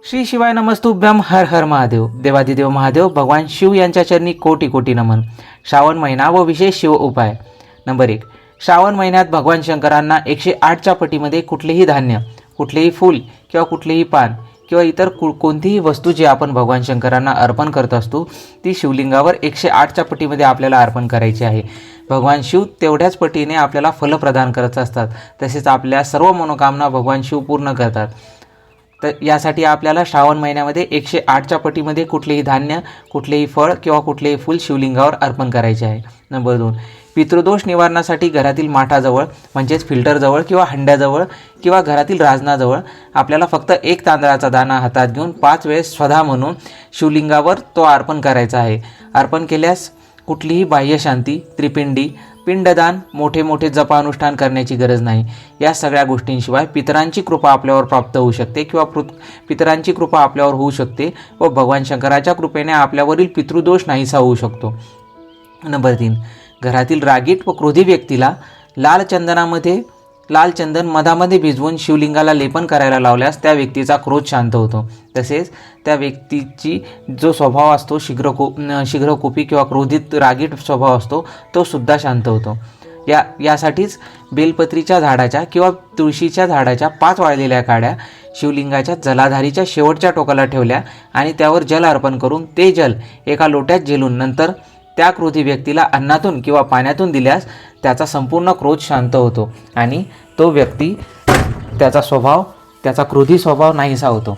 श्री शिवाय नमस्तुभ्यम हर हर महादेव. देवादिदेव महादेव भगवान शिव यांच्या चरणी कोटी कोटी नमन. श्रावण महिना व विशेष शिव उपाय. नंबर 1. श्रावण महिन्यात भगवान शंकरांना 108च्या पटीमध्ये कुठलेही धान्य, कुठलेही फूल किंवा कुठलेही पान किंवा इतर कोणतीही वस्तू जी आपण भगवान शंकरांना अर्पण करत असतो ती शिवलिंगावर 108च्या पटीमध्ये आपल्याला अर्पण करायची आहे. भगवान शिव तेवढ्याच पटीने आपल्याला फल प्रदान करत असतात. तसेच आपल्या सर्व मनोकामना भगवान शिव पूर्ण करतात. तर यासाठी आपल्याला श्रावण महिन्यामध्ये 108च्या पटीमध्ये कुठलेही धान्य, कुठलेही फळ किंवा कुठलेही फूल शिवलिंगावर अर्पण करायचे आहे. नंबर 2. पितृदोष निवारणासाठी घरातील माठाजवळ म्हणजेच फिल्टरजवळ किंवा हंड्याजवळ किंवा घरातील राजनाजवळ आपल्याला फक्त एक तांदळाचा दाणा हातात घेऊन 5 वेळेस स्वधा म्हणून शिवलिंगावर तो अर्पण करायचा आहे. अर्पण केल्यास कुठलीही बाह्यशांती, त्रिपिंडी, पिंडदान, मोठे मोठे जपानुष्ठान करण्याची गरज नाही. या सगळ्या गोष्टींशिवाय पितरांची कृपा आपल्यावर प्राप्त होऊ शकते किंवा पितरांची कृपा आपल्यावर होऊ शकते व भगवान शंकराच्या कृपेने आपल्यावरील पितृदोष नाहीसा होऊ शकतो. नंबर 3. घरातील रागीट व क्रोधी व्यक्तीला लाल चंदन मधामध्ये भिजवून शिवलिंगाला लेपन करायला लावल्यास त्या व्यक्तीचा क्रोध शांत होतो. तसेच त्या व्यक्तीची जो स्वभाव असतो शीघ्रकोपी किंवा क्रोधित रागीट स्वभाव असतो तो सुद्धा शांत होतो. यासाठीच बेलपत्रीच्या झाडाच्या किंवा तुळशीच्या झाडाच्या 5 वाळलेल्या काड्या शिवलिंगाच्या जलाधारीच्या शेवटच्या टोकाला ठेवल्या आणि त्यावर जल अर्पण करून ते जल एका लोट्यात झेलून नंतर त्या क्रोधी व्यक्तीला अन्नातून किंवा पाण्यातून दिल्यास त्याचा संपूर्ण क्रोध शांत होतो आणि तो व्यक्ती त्याचा क्रोधी स्वभाव नाहीसा होतो.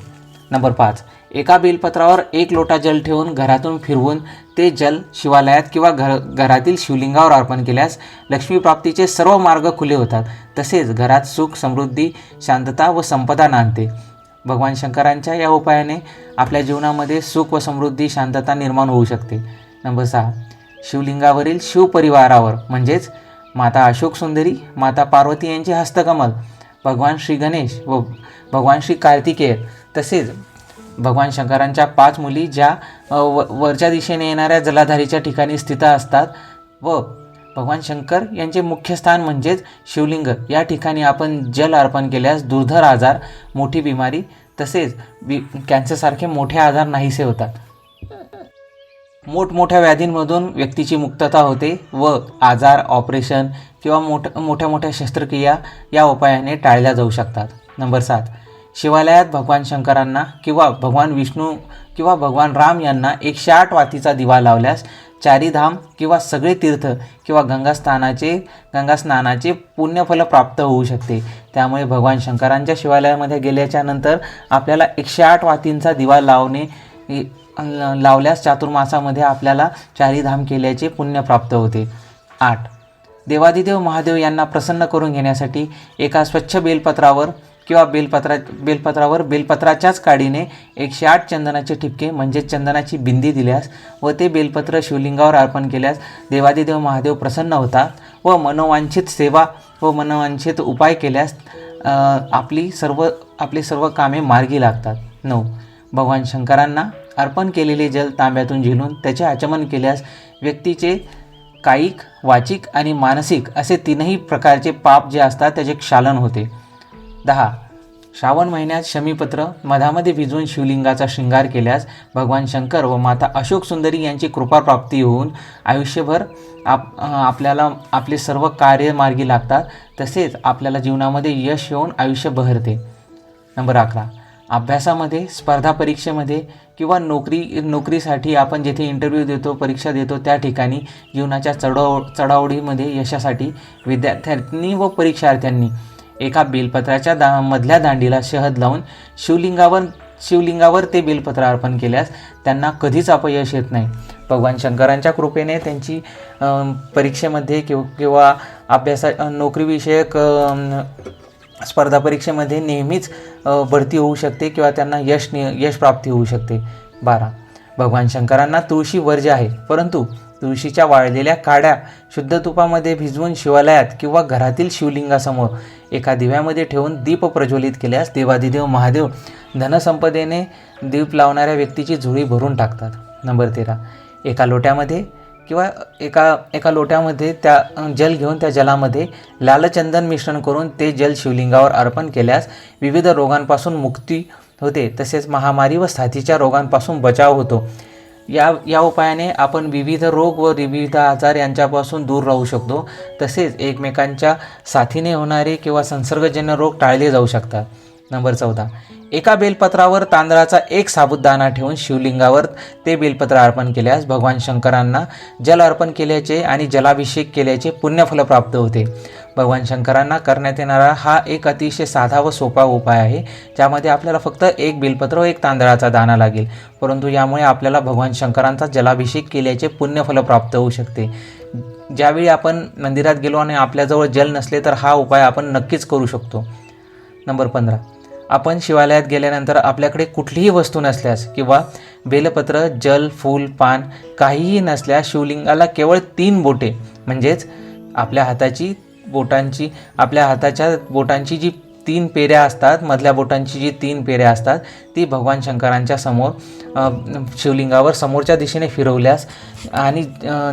नंबर 5. एका बेलपत्रावर 1 लोटा जल ठेवून घरातून फिरवून ते जल शिवालयात किंवा घरातील शिवलिंगावर अर्पण केल्यास लक्ष्मीप्राप्तीचे सर्व मार्ग खुले होतात. तसेच घरात सुख, समृद्धी, शांतता व संपदा नांदते. भगवान शंकरांच्या या उपायाने आपल्या जीवनामध्ये सुख व समृद्धी, शांतता निर्माण होऊ शकते. नंबर 6. शिवलिंगावरील शिवपरिवारावर म्हणजेच माता अशोक सुंदरी, माता पार्वती यांचे हस्तकमल, भगवान श्री गणेश व भगवान श्री कार्तिकेय तसेच भगवान शंकरांच्या 5 मुली ज्या वरच्या दिशेने येणाऱ्या जलाधारीच्या ठिकाणी स्थित असतात व भगवान शंकर यांचे मुख्य स्थान म्हणजेच शिवलिंग या ठिकाणी आपण जल अर्पण केल्यास दुर्धर आजार, मोठी बिमारी तसेच कॅन्सरसारखे मोठे आजार नाहीसे होतात. मोठमोठ्या व्याधींमधून व्यक्तीची मुक्तता होते व आजार, ऑपरेशन किंवा मोठ्या मोठ्या शस्त्रक्रिया या उपायाने टाळल्या जाऊ शकतात. नंबर 7. शिवालयात भगवान शंकरांना किंवा भगवान विष्णू किंवा भगवान राम यांना 108 वातीचा दिवा लावल्यास चारीधाम किंवा सगळे तीर्थ किंवा गंगास्नानाचे पुण्यफल प्राप्त होऊ शकते. त्यामुळे भगवान शंकरांच्या शिवालयामध्ये गेल्याच्या नंतर आपल्याला 108 वातींचा दिवा लावल्यास चातुर्मासामध्ये आपल्याला चारीधाम केल्याचे पुण्य प्राप्त होते. 8. देवादिदेव महादेव यांना प्रसन्न करून घेण्यासाठी एका स्वच्छ बेलपत्रावर किंवा बेलपत्राच्याच काडीने 108 चंदनाचे ठिपके म्हणजे चंदनाची बिंदी दिल्यास व ते बेलपत्र शिवलिंगावर अर्पण केल्यास देवादिदेव महादेव प्रसन्न होतात व मनोवांछित सेवा व मनोवांछित उपाय केल्यास आपली सर्व कामे मार्गी लागतात. 9. भगवान शंकरांना अर्पण केलेले जल तांब्यातून झेलून त्याचे आचमन केल्यास व्यक्तीचे कायिक, वाचिक आणि मानसिक असे 3ही प्रकारचे पाप जे असतात त्याचे क्षालन होते. 10. श्रावण महिन्यात शमीपत्र मधामध्ये भिजवून शिवलिंगाचा शृंगार केल्यास भगवान शंकर व माता अशोक सुंदरी यांची कृपा प्राप्ती होऊन आयुष्यभर आपल्याला आपले सर्व कार्य मार्गी लागतात. तसेच आपल्याला जीवनामध्ये यश येऊन आयुष्य बहरते. नंबर 11. अभ्यासामध्ये, स्पर्धा परीक्षेमध्ये किंवा नोकरीसाठी आपण जेथे इंटरव्ह्यू देतो, परीक्षा देतो त्या ठिकाणी जीवनाच्या चढाओढीमध्ये यशासाठी विद्यार्थ्यांनी व परीक्षार्थ्यांनी एका बेलपत्राच्या मधल्या दांडीला शहद लावून शिवलिंगावर ते बेलपत्र अर्पण केल्यास त्यांना कधीच अपयश येत नाही. भगवान शंकरांच्या कृपेने त्यांची परीक्षेमध्ये किंवा नोकरीविषयक स्पर्धा परीक्षेमध्ये नेहमीच बढती होऊ शकते किंवा त्यांना यश प्राप्ती होऊ शकते. 12. भगवान शंकरांना तुळशी वर्ज्य आहे, परंतु तुळशीच्या वाळलेल्या काड्या शुद्ध तुपामध्ये भिजवून शिवालयात किंवा घरातील शिवलिंगासमोर एका दिव्यामध्ये ठेवून दीप प्रज्वलित केल्यास देवादिदेव महादेव धनसंपदेने दीप लावणाऱ्या व्यक्तीची झोळी भरून टाकतात. नंबर 13. एका लोट्यामध्ये त्या जल घेऊन त्या जलामध्ये लालचंदन मिश्रण करून ते जल शिवलिंगावर अर्पण केल्यास विविध रोगांपासून मुक्ती होते, तसेच महामारी व साथीच्या रोगांपासून बचाव होतो. या उपायाने आपण विविध रोग व विविध आजार यांच्यापासून दूर राहू शकतो. तसेच एकमेकांच्या साथीने होणारे किंवा संसर्गजन्य रोग टाळले जाऊ शकतात. नंबर 14, एका बेलपत्रावर तांदळाचा एक साबुदाणा ठेवून शिवलिंगावर ते बेलपत्र अर्पण केल्यास भगवान शंकरांना जल अर्पण केल्याचे आणि जलाभिषेक केल्याचे पुण्यफल प्राप्त होते. भगवान शंकरांना करण्यात येणारा हा एक अतिशय साधा व सोपा उपाय आहे, ज्यामध्ये आपल्याला फक्त एक बेलपत्र व एक तांदळाचा दाणा लागेल, परंतु यामुळे आपल्याला भगवान शंकरांचा जलाभिषेक केल्याचे पुण्यफल प्राप्त होऊ शकते. ज्यावेळी आपण मंदिरात गेलो आणि आपल्याजवळ जल नसले तर हा उपाय आपण नक्कीच करू शकतो. नंबर 15, आपण शिवालयात गेल्यानंतर आपल्याकडे कुठलीही वस्तू नसल्यास किंवा बेलपत्र, जल, फूल, पान काहीही नसल्यास शिवलिंगाला केवळ 3 बोटे म्हणजेच आपल्या हाताच्या बोटांची जी 3 पेऱ्या असतात, मधल्या बोटांची जी 3 पेऱ्या असतात, ती भगवान शंकरांच्या समोर शिवलिंगावर समोरच्या दिशेने फिरवल्यास आणि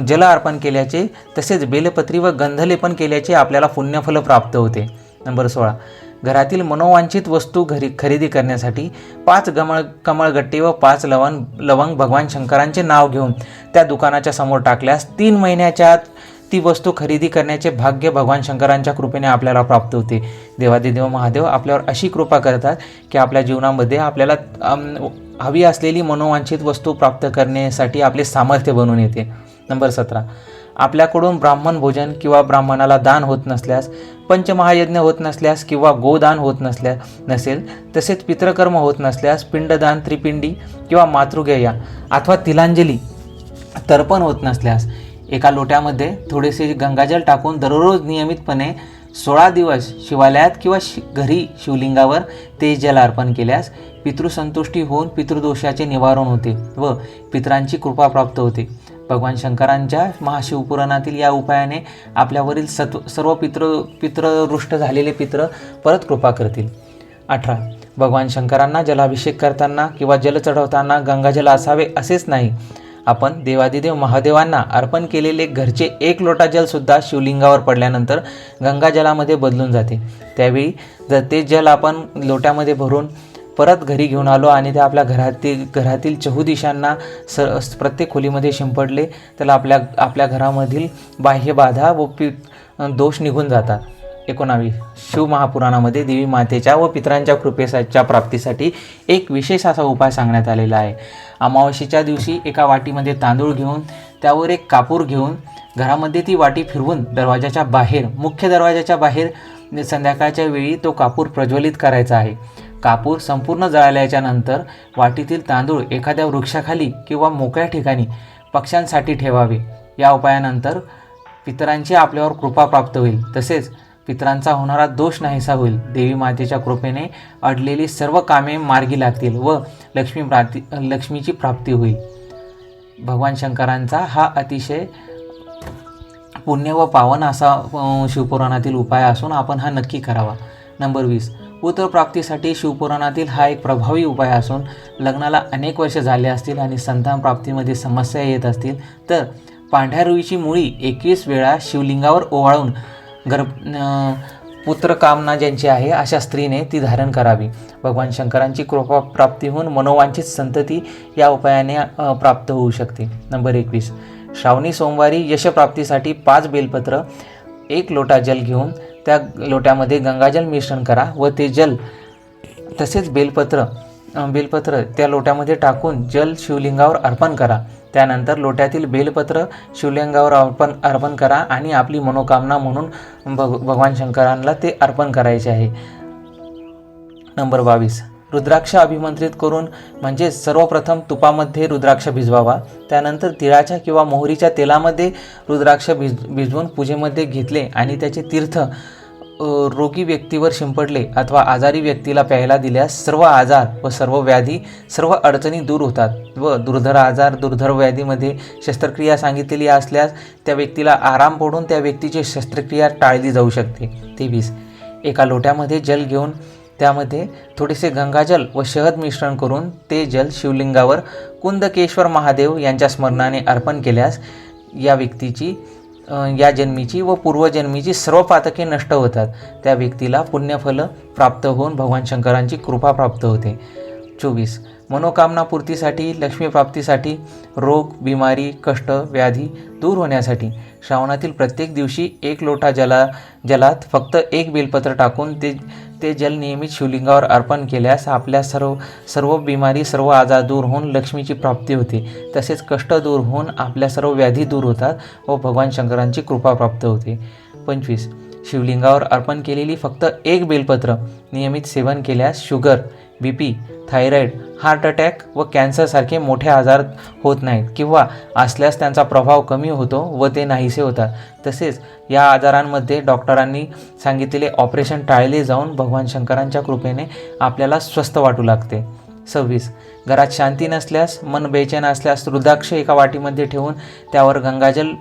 जल अर्पण केल्याचे तसेच बेलपत्री व गंधलेपन केल्याचे आपल्याला पुण्यफल प्राप्त होते. नंबर 16, घरातील मनोवांछित वस्तू खरेदी करण्यासाठी 5 कमळगट्टे व 5 लवंग भगवान शंकरांचे नाव घेऊन त्या दुकानाच्या समोर टाकल्यास 3 महिन्याच्या आत ती वस्तू खरेदी करण्याचे भाग्य भगवान शंकरांच्या कृपेने आपल्याला प्राप्त होते. देवादिदेव महादेव आपल्यावर अशी कृपा करतात की आपल्या जीवनामध्ये आपल्याला हवी असलेली मनोवांछित वस्तू प्राप्त करण्यासाठी आपले सामर्थ्य बनून येते. नंबर 17, आपल्याकडून ब्राह्मण भोजन किंवा ब्राह्मणाला दान होत नसल्यास, पंचमहायज्ञ होत नसल्यास किंवा गोदान होत नसेल, तसेच पितृकर्म होत नसल्यास, पिंडदान, त्रिपिंडी किंवा मातृगया अथवा तिलांजली तर्पण होत नसल्यास, एका लोट्यामध्ये थोडेसे गंगाजल टाकून दररोज नियमितपणे 16 दिवस शिवालयात किंवा घरी शिवलिंगावर ते जल अर्पण केल्यास पितृसंतुष्टी होऊन पितृदोषाचे निवारण होते व पितरांची कृपा प्राप्त होते. भगवान शंकरांच्या महाशिवपुराणातील या उपायाने आपल्यावरील सर्व पितृरुष्ट झालेले पितृ परत कृपा करतील. 18, भगवान शंकरांना जलाभिषेक करताना किंवा जल चढवताना गंगाजल असावे असेच नाही. आपण देवादिदेव महादेवांना अर्पण केलेले घरचे 1 लोटा जलसुद्धा शिवलिंगावर पडल्यानंतर गंगाजलामध्ये बदलून जाते. त्यावेळी जर ते जल आपण लोट्यामध्ये भरून परत घरी घेऊन आलो आणि ते आपल्या घरातील चहुदिशांना प्रत्येक खोलीमध्ये शिंपडले तर आपल्या घरामधील बाह्य बाधा व दोष निघून जातात. 19, शिवमहापुराणामध्ये देवी मातेच्या व पितरांच्या कृपेच्या प्राप्तीसाठी एक विशेष असा उपाय सांगण्यात आलेला आहे. अमावस्येच्या दिवशी एका वाटीमध्ये तांदूळ घेऊन त्यावर एक कापूर घेऊन घरामध्ये ती वाटी फिरवून मुख्य दरवाजाच्या बाहेर संध्याकाळच्या वेळी तो कापूर प्रज्वलित करायचा आहे. कापूर संपूर्ण जळाल्याच्या नंतर वाटीतील तांदूळ एखाद्या वृक्षाखाली किंवा मोकळ्या ठिकाणी पक्ष्यांसाठी ठेवावे. या उपायानंतर पितरांची आपल्यावर कृपा प्राप्त होईल, तसेच पितरांचा होणारा दोष नाहीसा होईल. देवी मातेच्या कृपेने अडलेली सर्व कामे मार्गी लागतील व लक्ष्मीची प्राप्ती होईल. भगवान शंकरांचा हा अतिशय पुण्य व पावन असा शिवपुराणातील उपाय असून आपण हा नक्की करावा. नंबर 20, पुत्रप्राप्तीसाठी शिवपुराणातील हा एक प्रभावी उपाय असून लग्नाला अनेक वर्ष झाले असतील आणि संतान प्राप्तीमध्ये समस्या येत असतील तर पांढऱ्या रुईची मुळी 21 वेळा शिवलिंगावर ओवाळून पुत्रकामना ज्यांची आहे अशा स्त्रीने ती धारण करावी. भगवान शंकरांची कृपा प्राप्ती होऊन मनोवांछित संतती या उपायाने प्राप्त होऊ शकते. नंबर 21, श्रावणी सोमवारी यशप्राप्तीसाठी 5 बेलपत्र, 1 लोटा जल घेऊन त्या लोट्यामध्ये गंगाजल मिश्रण करा व ते जल तसेच बेलपत्र त्या लोट्यामध्ये टाकून जल शिवलिंगावर अर्पण करा. त्यानंतर लोट्यातील बेलपत्र शिवलिंगावर अर्पण करा आणि आपली मनोकामना म्हणून भगवान शंकरांना ते अर्पण करायचे आहे. नंबर 22, रुद्राक्ष अभिमंत्रित करून म्हणजेच सर्वप्रथम तुपामध्ये रुद्राक्ष भिजवावा. त्यानंतर तिळाच्या किंवा मोहरीच्या तेलामध्ये रुद्राक्ष भिजवून पूजेमध्ये घेतले आणि त्याचे तीर्थ रोगी व्यक्तीवर शिंपडले अथवा आजारी व्यक्तीला प्यायला दिल्यास सर्व आजार व सर्व व्याधी सर्व अडचणी दूर होतात व दुर्धर आजार दुर्धर व्याधीमध्ये शस्त्रक्रिया सांगितलेली असल्यास त्या व्यक्तीला आराम पडून त्या व्यक्तीची शस्त्रक्रिया टाळली जाऊ शकते. 23, एका लोट्यामध्ये जल घेऊन त्यामध्ये थोडेसे गंगाजल व शहद मिश्रण करून ते जल शिवलिंगावर कुंदकेश्वर महादेव यांच्या स्मरणाने अर्पण केल्यास या व्यक्तीची या जन्मीची व पूर्वजन्मीची सर्व पातके नष्ट होतात. त्या व्यक्तीला पुण्यफल प्राप्त होऊन भगवान शंकरांची कृपा प्राप्त होते. 24. मनोकामना पूर्तीसाठी, लक्ष्मीप्राप्तीसाठी, रोग, बिमारी, कष्ट, व्याधी दूर होण्यासाठी श्रावणातील प्रत्येक दिवशी 1 लोटा जलात फक्त 1 बेलपत्र टाकून ते जल नियमित शिवलिंगावर अर्पण केल्यास आपल्या सर्व बिमारी, सर्व आजार दूर होऊन लक्ष्मीची प्राप्ती होते. तसेच कष्ट दूर होऊन आपल्या सर्व व्याधी दूर होतात व भगवान शंकरांची कृपा प्राप्त होते. 25. शिवलिंगावर अर्पण केलेली फक्त 1 बेलपत्र नियमित सेवन केल्यास sugar, BP, thyroid, heart attack व कॅन्सरसारखे मोठे आजार होत नाहीत किंवा असल्यास त्यांचा प्रभाव कमी होतो व ते नाहीसे होतात. तसेच या आजारांमध्ये डॉक्टरांनी सांगितलेले ऑपरेशन टाळले जाऊन भगवान शंकरांच्या कृपेने आपल्याला स्वस्थ वाटू लागते. 26. घरात शांती नसल्यास, मन बेचैन असल्यास रुद्राक्ष एका वाटीमध्ये ठेवून त्यावर गंगाजल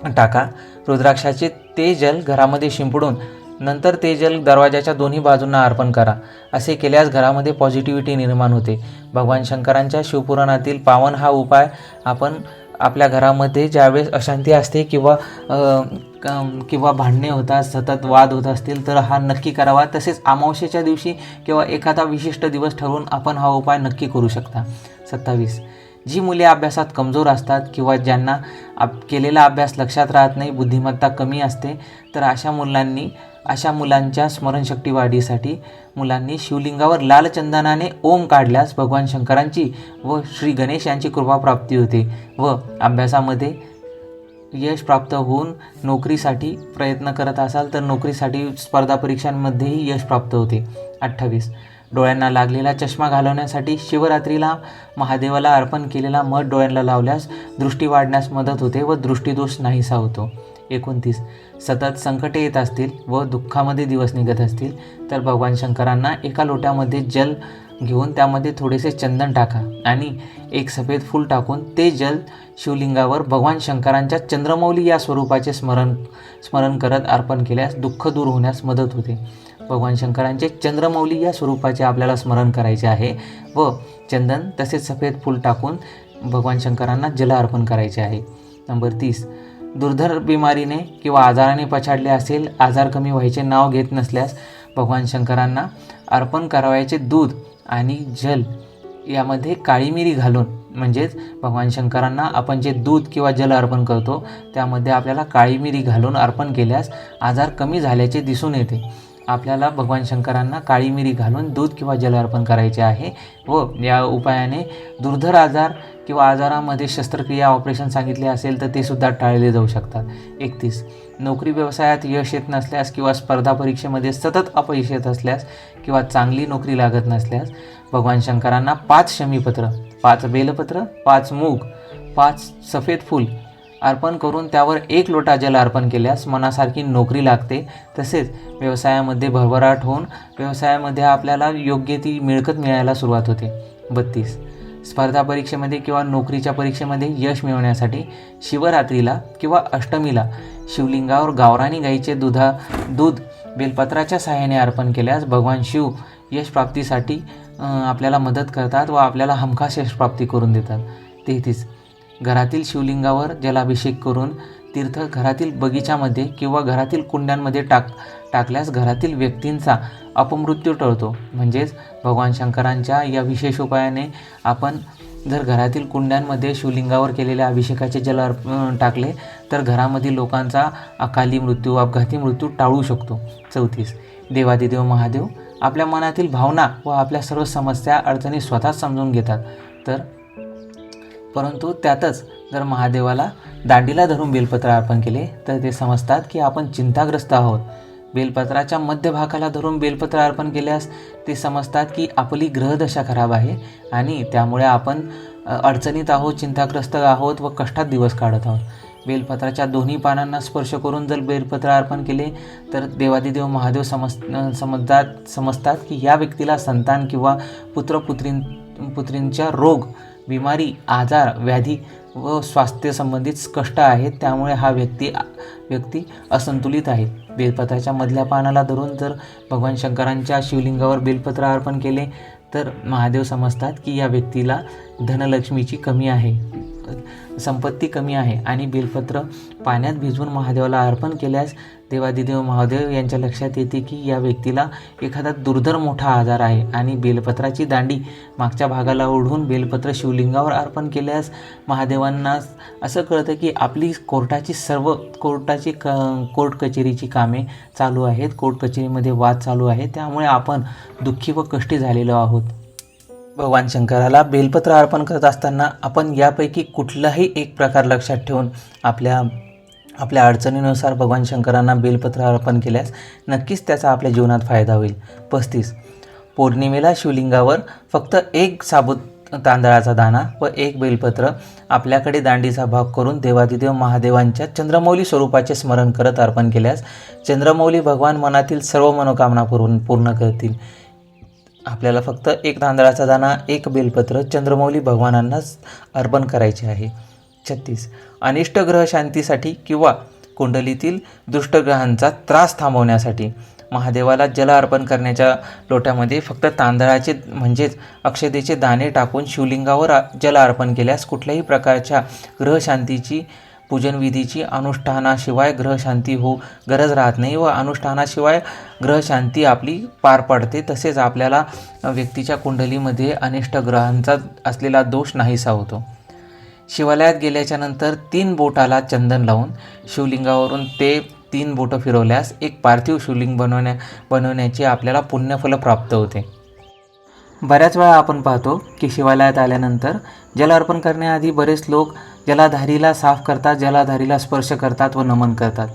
टाका. रुद्राक्षाचे ते जल घरामध्ये शिंपडून नंतर ते जल दरवाजाच्या दोन्ही बाजूंना अर्पण करा. असे केल्यास घरामध्ये पॉझिटिव्हिटी निर्माण होते. भगवान शंकरांच्या शिवपुराणातील पावन हा उपाय आपण आपल्या घरामध्ये ज्यावेळेस अशांती असते किंवा भांडणे होतात, सतत वाद होत असतील तर हा नक्की करावा. तसेच अमावस्येच्या दिवशी किंवा एखादा विशिष्ट दिवस ठरवून आपण हा उपाय नक्की करू शकता. 27. जी मुले अभ्यासात कमजोर असतात किंवा ज्यांना केलेला अभ्यास लक्षात राहत नाही, बुद्धिमत्ता कमी असते, तर अशा मुलांच्या स्मरणशक्ती वाढीसाठी मुलांनी शिवलिंगावर लाल चंदनाने ओम काढल्यास भगवान शंकरांची व श्री गणेश यांची कृपा प्राप्ती होते व अभ्यासामध्ये यश प्राप्त होऊन नोकरीसाठी प्रयत्न करत असाल तर नोकरीसाठी स्पर्धा परीक्षांमध्येही यश प्राप्त होते. 28. डोळ्यांना लागलेला चष्मा घालवण्यासाठी शिवरात्रीला महादेवाला अर्पण केलेला मध डोळ्यांना लावल्यास दृष्टी वाढण्यास मदत होते व दृष्टीदोष नाहीसा होतो. 29. सतत संकटे येत असतील व दुःखामध्ये दिवस निघत असतील तर भगवान शंकरांना एका लोट्यामध्ये जल घेऊन त्यामध्ये थोडेसे चंदन टाका आणि 1 सफेद फूल टाकून ते जल शिवलिंगावर भगवान शंकरांच्या चंद्रमौली या स्वरूपाचे स्मरण करत अर्पण केल्यास दुःख दूर होण्यास मदत होते. भगवान शंकरांचे चंद्रमौली या स्वरूपाचे आपल्याला स्मरण करायचे आहे व चंदन तसेच सफेद फूल टाकून भगवान शंकरांना जल अर्पण करायचे आहे. नंबर 30. दुर्धर बिमारीने किंवा आजाराने पछाडले असेल, आजार कमी व्हायचे नाव घेत नसल्यास भगवान शंकरांना अर्पण करावयाचे दूध आणि जल यामध्ये काळी मिरी घालून, म्हणजेच भगवान शंकरांना आपण जे दूध किंवा जल अर्पण करतो त्यामध्ये आपल्याला काळी मिरी घालून अर्पण केल्यास आजार कमी झाल्याचे दिसून येते. आपल्याला भगवान शंकरांना काळी मिरी घालून दूध किंवा जल अर्पण करायचे आहे व या उपायाने दुर्धर आजार किंवा आजारामध्ये शस्त्रक्रिया, ऑपरेशन सांगितले असेल तर ते सुद्धा टाळले जाऊ शकतात. 31. नोकरी व्यवसायात यश येत नसल्यास किंवा स्पर्धा परीक्षेमध्ये सतत अपयश येत असल्यास किंवा चांगली नोकरी लागत नसल्यास भगवान शंकरांना 5 शमीपत्र, 5 बेलपत्र, 5 मूग, 5 सफेद फूल अर्पण करून त्यावर 1 लोटा जल अर्पण केल्यास मनासारखी नोकरी लागते. तसेच व्यवसायामध्ये भरभराट होऊन व्यवसायामध्ये आपल्याला योग्य ती मिळकत मिळायला सुरुवात होते. 32. स्पर्धा परीक्षेमध्ये किंवा नोकरीच्या परीक्षेमध्ये यश मिळवण्यासाठी शिवरात्रीला किंवा अष्टमीला शिवलिंगावर गावरानी गाईचे दूध बेलपत्राच्या सहाय्याने अर्पण केल्यास भगवान शिव यश प्राप्तीसाठी आपल्याला मदत करतात व आपल्याला हमखास यश प्राप्ती करून देतात. 33. घरातील शिवलिंगावर जलाभिषेक करून तीर्थ घरातील बगीच्यामध्ये किंवा घरातील कुंड्यांमध्ये टाकल्यास घरातील व्यक्तींचा अपमृत्यू टळतो. म्हणजेच भगवान शंकरांच्या या विशेष उपायाने आपण जर घरातील कुंड्यांमध्ये शिवलिंगावर केलेल्या अभिषेकाचे जल टाकले तर घरामधील लोकांचा अकाली मृत्यू, अपघाती मृत्यू टाळू शकतो. 34. देवादिदेव महादेव आपल्या मनातील भावना व आपल्या सर्व समस्या, अडचणी स्वतःच समजून घेतात. परंतु त्यातच जर महादेवाला दांडीला धरून बेलपत्र अर्पण केले तर ते समजतात की आपण चिंताग्रस्त आहोत. बेलपत्राच्या मध्यभागाला धरून बेलपत्र अर्पण केल्यास ते समजतात की आपली ग्रहदशा खराब आहे आणि त्यामुळे आपण अडचणीत आहोत, चिंताग्रस्त आहोत व कष्टात दिवस काढत आहोत. बेलपत्राच्या दोन्ही पानांना स्पर्श करून जर बेलपत्र अर्पण केले तर देवादिदेव महादेव समजतात की या व्यक्तीला संतान किंवा पुत्रींच्या रोग, बिमारी, आजार, व्याधी व स्वास्थ्य संबंधित कष्ट आहेत, त्यामुळे हा व्यक्ती असंतुलित आहे. बेलपत्राच्या मधल्या पानाला धरून जर भगवान शंकरांच्या शिवलिंगावर बेलपत्र अर्पण केले तर महादेव समजतात की या व्यक्तीला धनलक्ष्मीची कमी आहे, संपत्ती कमी आहे आणि बेलपत्र पाण्यात भिजवून महादेवाला अर्पण केल्यास देवादिदेव महादेव यांच्या लक्षात येते की या व्यक्तीला एखादा दुर्धर मोठा आजार आहे आणि बेलपत्राची दांडी मागच्या भागाला ओढून बेलपत्र शिवलिंगावर अर्पण केल्यास महादेवांना असं कळतं की आपली कोर्ट कचेरीची कामे चालू आहेत, कोर्ट कचेरीमध्ये वाद चालू आहे, त्यामुळे आपण दुःखी व कष्टी झालेलो आहोत. भगवान शंकराला बेलपत्र अर्पण करत असताना आपण यापैकी कुठलाही एक प्रकार लक्षात ठेवून आपल्या अडचणीनुसार भगवान शंकरांना बेलपत्र अर्पण केल्यास नक्कीच त्याचा आपल्या जीवनात फायदा होईल. 35. पौर्णिमेला शिवलिंगावर फक्त एक साबूत तांदळाचा दाणा व एक बेलपत्र आपल्याकडे दांडीचा भाग करून देवादिदेव महादेवांच्या चंद्रमौली स्वरूपाचे स्मरण करत अर्पण केल्यास चंद्रमौली भगवान मनातील सर्व मनोकामना पूर्ण करतील. आपल्याला फक्त एक तांदळाचा दाणा, एक बेलपत्र चंद्रमौली भगवानांनाच अर्पण करायचे आहे. 36. अनिष्ट ग्रह शांतीसाठी किंवा कुंडलीतील दुष्टग्रहांचा त्रास थांबवण्यासाठी महादेवाला जल अर्पण करण्याच्या लोट्यामध्ये फक्त तांदळाचे म्हणजेच अक्षतेचे दाणे टाकून शिवलिंगावर जल अर्पण केल्यास कुठल्याही प्रकारच्या ग्रहशांतीची पूजनविधीची अनुष्ठानाशिवाय ग्रहशांती गरज राहत नाही व अनुष्ठानाशिवाय ग्रहशांती आपली पार पडते. तसेच आपल्याला व्यक्तीच्या कुंडलीमध्ये अनिष्ट ग्रहांचा असलेला दोष नाहीसा होतो. शिवालयात गेल्याच्या नंतर 3 बोटाला चंदन लावून शिवलिंगावरून ते 3 बोटं फिरवल्यास एक पार्थिव शिवलिंग बनवण्याचे आपल्याला पुण्यफल प्राप्त होते. बऱ्याच वेळा आपण पाहतो की शिवालयात आल्यानंतर जल अर्पण करण्याआधी बरेच लोक जलाधारीला साफ करतात, जलाधारीला स्पर्श करतात व नमन करतात.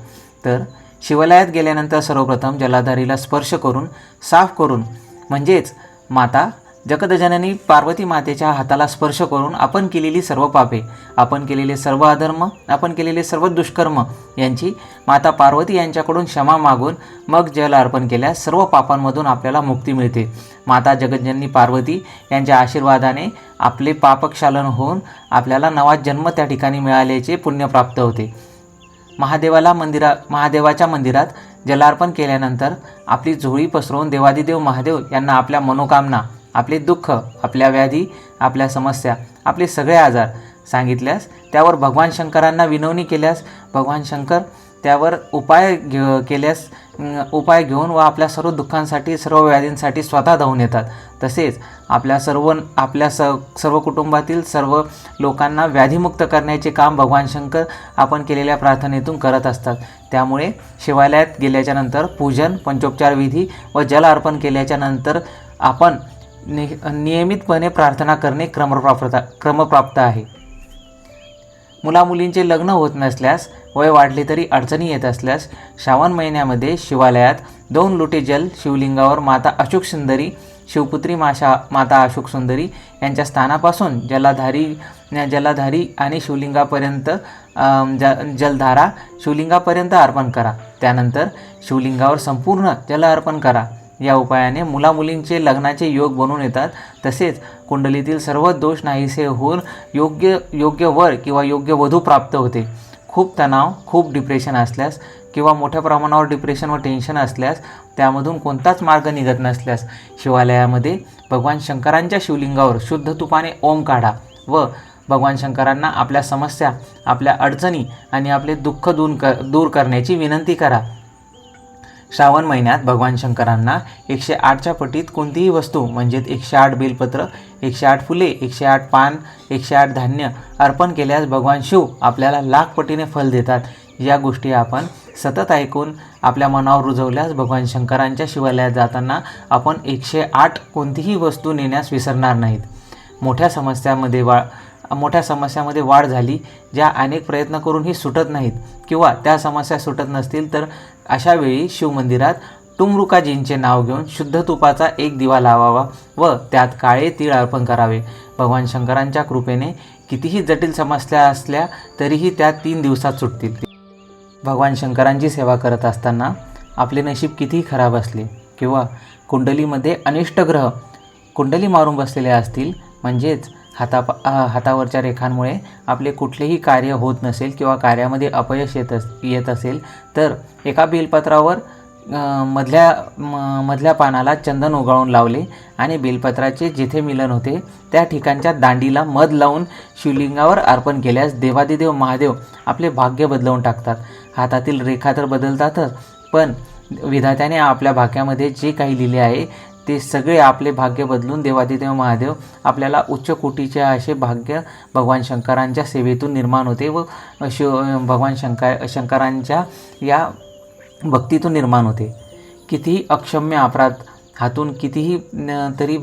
तर शिवालयात गेल्यानंतर सर्वप्रथम जलाधारीला स्पर्श करून साफ करून म्हणजेच माता जगदजननी पार्वती मातेच्या हाताला स्पर्श करून आपण केलेली सर्व पापे, आपण केलेले सर्व अधर्म, आपण केलेले सर्व दुष्कर्म यांची माता पार्वती यांच्याकडून क्षमा मागून मग जल अर्पण केल्यास सर्व पापांमधून आपल्याला मुक्ती मिळते. माता जगदजननी पार्वती यांच्या आशीर्वादाने आपले पापक्षालन होऊन आपल्याला नवा जन्म त्या ठिकाणी मिळाल्याचे पुण्य प्राप्त होते. महादेवाच्या मंदिरात जलार्पण केल्यानंतर आपली झोळी पसरवून देवादिदेव महादेव यांना आपल्या मनोकामना, आपले दुःख, आपल्या व्याधी, आपल्या समस्या, आपले सगळे आजार सांगितल्यास त्यावर भगवान शंकरांना विनवणी केल्यास भगवान शंकर त्यावर उपाय घेऊन व आपल्या सर्व दुःखांसाठी, सर्व व्याधींसाठी स्वतः धावून येतात. तसेच आपल्या सर्व कुटुंबातील सर्व लोकांना व्याधीमुक्त करण्याचे काम भगवान शंकर आपण केलेल्या प्रार्थनेतून करत असतात. त्यामुळे शिवालयात गेल्याच्या नंतर पूजन, पंचोपचार विधी व जल अर्पण केल्याच्या नंतर आपण नियमितपणे प्रार्थना करणे क्रमप्राप्त आहे. मुलामुलींचे लग्न होत नसल्यास, वय वाढले तरी अडचणी येत असल्यास श्रावण महिन्यामध्ये शिवालयात 2 लोटे जल शिवलिंगावर माता अशोक सुंदरी, शिवपुत्री माता अशोक सुंदरी यांच्या स्थानापासून जलाधारी आणि शिवलिंगापर्यंत जलधारा शिवलिंगापर्यंत अर्पण करा. त्यानंतर शिवलिंगावर संपूर्ण जल अर्पण करा. या उपायाने मुलामुलींचे लग्नाचे योग बनून येतात. तसेच कुंडलीतील सर्व दोष नाहीसे होऊन योग्य वर किंवा योग्य वधू प्राप्त होते. खूप तणाव, खूप डिप्रेशन असल्यास किंवा मोठ्या प्रमाणावर डिप्रेशन व टेन्शन असल्यास, त्यामधून कोणताच मार्ग निघत नसल्यास शिवालयामध्ये भगवान शंकरांच्या शिवलिंगावर शुद्ध तुपाने ओम काढा व भगवान शंकरांना आपल्या समस्या, आपल्या अडचणी आणि आपले दुःख दूर करण्याची विनंती करा. श्रावण महिन्यात भगवान शंकरांना 108च्या पटीत कोणतीही वस्तू म्हणजेच 108 बेलपत्र, 108 फुले, 108 पान, 108 धान्य अर्पण केल्यास भगवान शिव आपल्याला लाख पटीने फल देतात. या गोष्टी आपण सतत ऐकून आपल्या मनावर रुजवल्यास भगवान शंकरांच्या शिवालयात जाताना आपण 108 कोणतीही वस्तू नेण्यास विसरणार नाहीत. मोठ्या समस्यामध्ये वाढ झाली, ज्या अनेक प्रयत्न करूनही सुटत नाहीत किंवा त्या समस्या सुटत नसतील तर अशावेळी शिवमंदिरात टुमरुकाजींचे नाव घेऊन शुद्ध तुपाचा एक दिवा लावावा व त्यात काळे तीळ अर्पण करावे. भगवान शंकरांच्या कृपेने कितीही जटिल समस्या असल्या तरीही त्या 3 दिवसात सुटतील. भगवान शंकरांची सेवा करत असताना आपले नशीब कितीही खराब असले किंवा कुंडलीमध्ये अनिष्ट ग्रह कुंडली मारून बसलेले असतील, म्हणजेच हातावरच्या रेखांमुळे आपले कुठलेही कार्य होत नसेल किंवा कार्यामध्ये अपयश येत असेल तर एका बेलपत्रावर मधल्या पानाला चंदन उगाळून लावले आणि बेलपत्राचे जेथे मिलन होते त्या ठिकाणच्या दांडीला मध लावून शिवलिंगावर अर्पण केल्यास देवादिदेव महादेव आपले भाग्य बदलवून टाकतात. हातातील रेखा तर बदलतातच, पण विधात्याने आपल्या भाग्यामध्ये जे काही लिहिले आहे ते सगळे आपले भाग्य बदलून देवादिदेव महादेव आपल्याला उच्च कोटीचे असे भाग्य भगवान शंकरांच्या सेवेतून निर्माण होते व भगवान शंकरांच्या या भक्तीतून निर्माण होते. कितीही अक्षम्य अपराध हातून कितीही तरी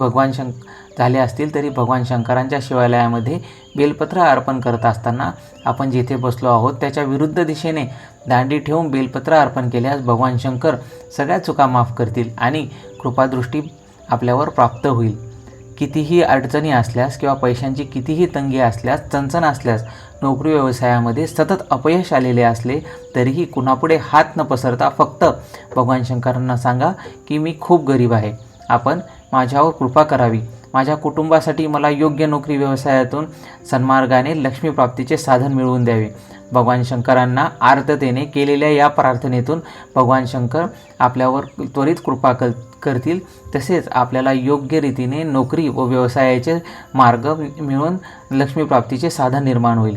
झाले असतील तरी भगवान शंकरांच्या शिवालयामध्ये बेलपत्र अर्पण करत असताना आपण जेथे बसलो आहोत त्याच्या विरुद्ध दिशेने दांडी ठेवून बेलपत्र अर्पण केल्यास भगवान शंकर सगळ्या चुका माफ करतील आणि कृपादृष्टी आपल्यावर प्राप्त होईल. कितीही अडचणी असल्यास किंवा पैशांची कितीही तंगी असल्यास, चणचण असल्यास, नोकरी व्यवसायामध्ये सतत अपयश आलेले असले तरीही कुणापुढे हात न पसरता फक्त भगवान शंकरांना सांगा की मी खूप गरीब आहे, आपण माझ्यावर कृपा करावी, माझ्या कुटुंबासाठी मला योग्य नोकरी व्यवसायातून सन्मार्गाने लक्ष्मीप्राप्तीचे साधन मिळवून द्यावे. भगवान शंकरांना आर्ततेने केलेल्या या प्रार्थनेतून भगवान शंकर आपल्यावर त्वरित कृपा करतील. तसेच आपल्याला योग्य रीतीने नोकरी व व्यवसायाचे मार्ग मिळून लक्ष्मीप्राप्तीचे साधन निर्माण होईल.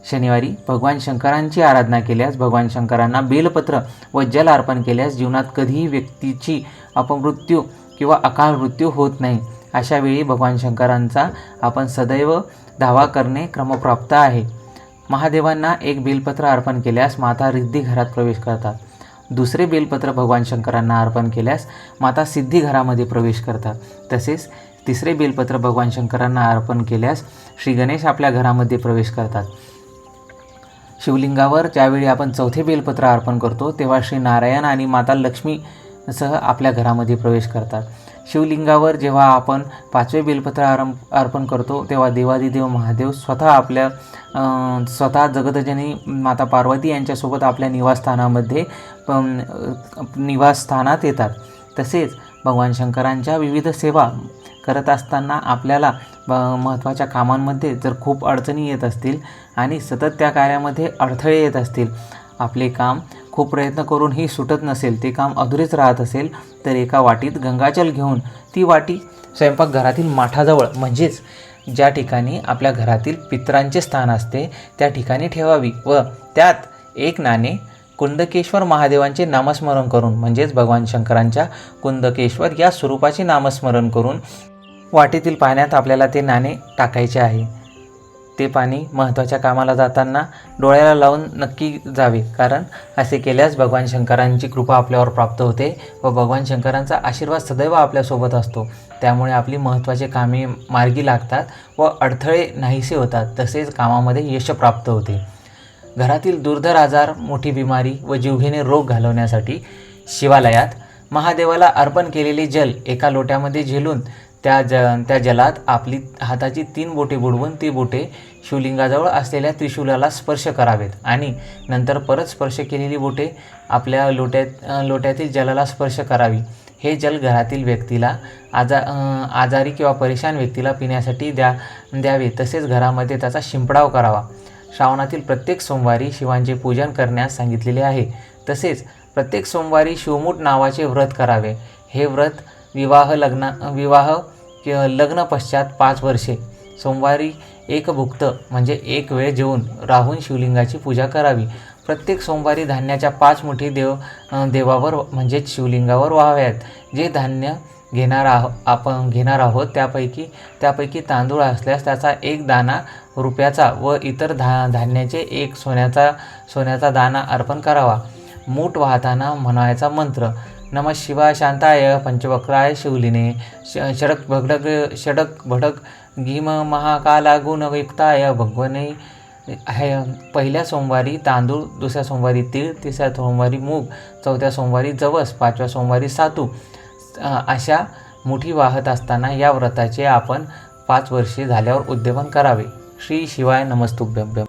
शनिवारी भगवान शंकरांची आराधना केल्यास, भगवान शंकरांना बेलपत्र व जल अर्पण केल्यास जीवनात कधीही व्यक्तीची अपमृत्यू किंवा अकाल मृत्यू होत नाही. अशा वेळी भगवान शंकरांचा आपण सदैव धावा करणे क्रमप्राप्त आहे. महादेवांना एक बेलपत्र अर्पण केल्यास माता रिद्धी घरात प्रवेश करतात. दुसरे बेलपत्र भगवान शंकरांना अर्पण केल्यास माता सिद्धी घरामध्ये प्रवेश करतात. तसेच तिसरे बेलपत्र भगवान शंकरांना अर्पण केल्यास श्री गणेश आपल्या घरामध्ये प्रवेश करतात. शिवलिंगावर ज्यावेळी आपण चौथे बेलपत्र अर्पण करतो तेव्हा श्री नारायण आणि माता लक्ष्मी सह आपल्या घरामध्ये प्रवेश करतात. शिवलिंगावर जेव्हा आपण पाचवे बेलपत्र अर्पण करतो तेव्हा देवादिदेव महादेव स्वतः जगतजनी माता पार्वती यांच्यासोबत आपल्या निवासस्थानात येतात. तसेच भगवान शंकरांच्या विविध सेवा करत असताना आपल्याला महत्त्वाच्या कामांमध्ये जर खूप अडचणी येत असतील आणि सतत त्या कार्यामध्ये अडथळे येत असतील, आपले काम खूप प्रयत्न करूनही सुटत नसेल, ते काम अधुरेच राहत असेल, तर एका वाटीत गंगाजल घेऊन ती वाटी स्वयंपाकघरातील माठाजवळ म्हणजेच ज्या ठिकाणी आपल्या घरातील पितरांचे स्थान असते त्या ठिकाणी ठेवावी व त्यात एक नाणे कुंदकेश्वर महादेवांचे नामस्मरण करून म्हणजेच भगवान शंकरांच्या कुंदकेश्वर या स्वरूपाचे नामस्मरण करून वाटीतील पाण्यात आपल्याला ते नाणे टाकायचे आहे. ते पाणी महत्त्वाच्या कामाला जाताना डोळ्याला लावून नक्की जावे, कारण असे केल्यास भगवान शंकरांची कृपा आपल्यावर प्राप्त होते व भगवान शंकरांचा आशीर्वाद सदैव आपल्यासोबत असतो. त्यामुळे आपली महत्त्वाचे कामे मार्गी लागतात व अडथळे नाहीसे होतात. तसेच कामामध्ये यश प्राप्त होते. घरातील दुर्धर आजार, मोठी बिमारी व जीवघेणे रोग घालवण्यासाठी शिवालयात महादेवाला अर्पण केलेले जल एका लोट्यामध्ये झेलून त्या जलात आपली हाताची 3 बोटे बुडवून ती बोटे शिवलिंगाजवळ असलेल्या त्रिशूलाला स्पर्श करावेत आणि नंतर परत स्पर्श केलेली बोटे आपल्या लोट्यातील जलाला स्पर्श करावी. हे जल घरातील व्यक्तीला आजारी किंवा परेशान व्यक्तीला पिण्यासाठी द्यावे. तसेच घरामध्ये त्याचा शिंपडाव करावा. श्रावणातील प्रत्येक सोमवारी शिवांचे पूजन करण्यास सांगितलेले आहे. तसेच प्रत्येक सोमवारी शिवमूठ नावाचे व्रत करावे. हे व्रत लग्न पश्चात 5 वर्षे सोमवारी एक भुक्त म्हणजे एक वेळ जेवून राहून शिवलिंगाची पूजा करावी. प्रत्येक सोमवारी धान्याच्या 5 मुठी देवावर म्हणजेच शिवलिंगावर व्हाव्यात. जे धान्य आपण घेणार आहोत त्यापैकी तांदूळ असल्यास त्याचा 1 दाणा रुपयाचा व इतर धान्याचे 1 सोन्याचा दाणा अर्पण करावा. मूठ वाहताना म्हणायचा मंत्र नमः शिवाय शांताय पंचवक्राय शिवलिने षडक भडक गीम महाकाला गुणयुक्ताय भगवने. पहिल्या सोमवारी तांदूळ, दुसऱ्या सोमवारी तीळ, तिसऱ्या सोमवारी मूग, चौथ्या सोमवारी जवस, 5व्या सोमवारी सातू अशा मुठी वाहत असताना या व्रताचे आपण 5 वर्षे झाल्यावर उद्यापन करावे. श्री शिवाय नमस्तुभ्यं.